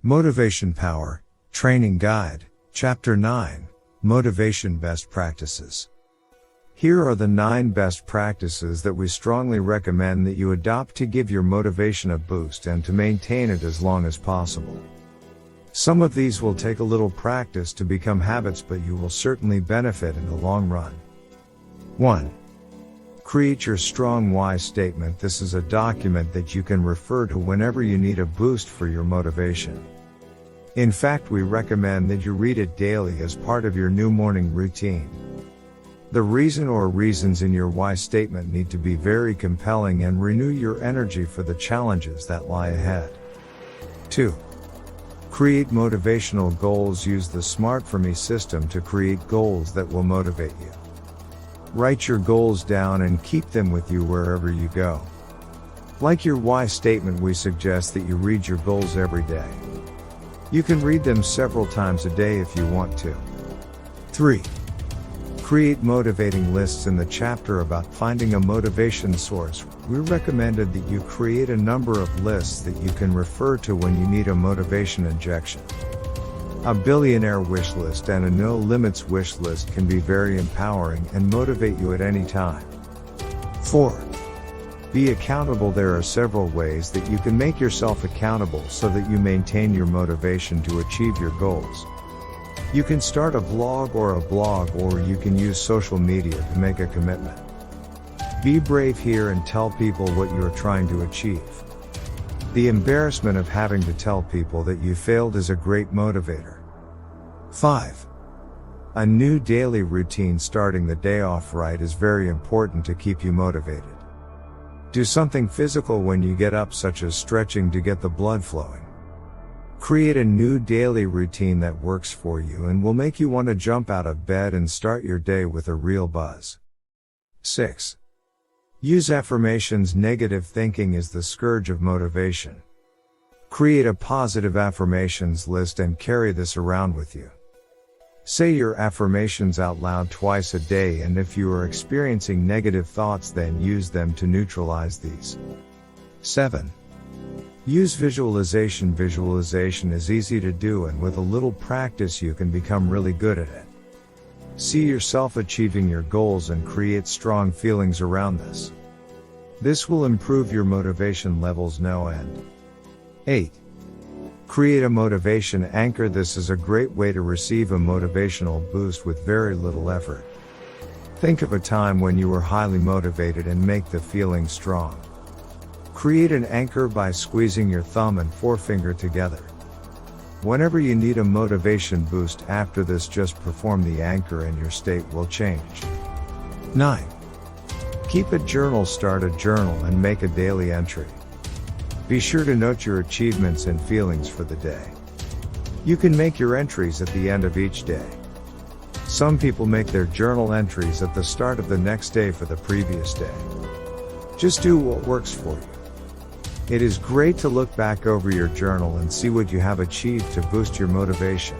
Motivation Power, Training Guide, Chapter 9, Motivation Best Practices. Here are the 9 best practices that we strongly recommend that you adopt to give your motivation a boost and to maintain it as long as possible. Some of these will take a little practice to become habits, but you will certainly benefit in the long run. 1. Create your strong why statement. This is a document that you can refer to whenever you need a boost for your motivation. In fact, we recommend that you read it daily as part of your new morning routine. The reason or reasons in your why statement need to be very compelling and renew your energy for the challenges that lie ahead. 2. Create motivational goals. Use the SMART for Me system to create goals that will motivate you. Write your goals down and keep them with you wherever you go. Like your why statement, we suggest that you read your goals every day. You can read them several times a day if you want to. 3. Create motivating lists. In the chapter about finding a motivation source, we recommended that you create a number of lists that you can refer to when you need a motivation injection. A billionaire wish list and a no limits wish list can be very empowering and motivate you at any time. 4. Be accountable. There are several ways that you can make yourself accountable so that you maintain your motivation to achieve your goals. You can start a vlog or a blog, or you can use social media to make a commitment. Be brave here and tell people what you are trying to achieve. The embarrassment of having to tell people that you failed is a great motivator. 5. A new daily routine. Starting the day off right is very important to keep you motivated. Do something physical when you get up, such as stretching to get the blood flowing. Create a new daily routine that works for you and will make you want to jump out of bed and start your day with a real buzz. 6. Use affirmations. Negative thinking is the scourge of motivation. Create a positive affirmations list and carry this around with you. Say your affirmations out loud twice a day, and if you are experiencing negative thoughts, then use them to neutralize these. 7. Use visualization. Visualization is easy to do, and with a little practice you can become really good at it. See yourself achieving your goals and create strong feelings around this. This will improve your motivation levels no end. 8. Create a motivation anchor. This is a great way to receive a motivational boost with very little effort. Think of a time when you were highly motivated and make the feeling strong. Create an anchor by squeezing your thumb and forefinger together. Whenever you need a motivation boost after this, just perform the anchor and your state will change. 9. Keep a journal. Start a journal and make a daily entry. Be sure to note your achievements and feelings for the day. You can make your entries at the end of each day. Some people make their journal entries at the start of the next day for the previous day. Just do what works for you. It is great to look back over your journal and see what you have achieved to boost your motivation.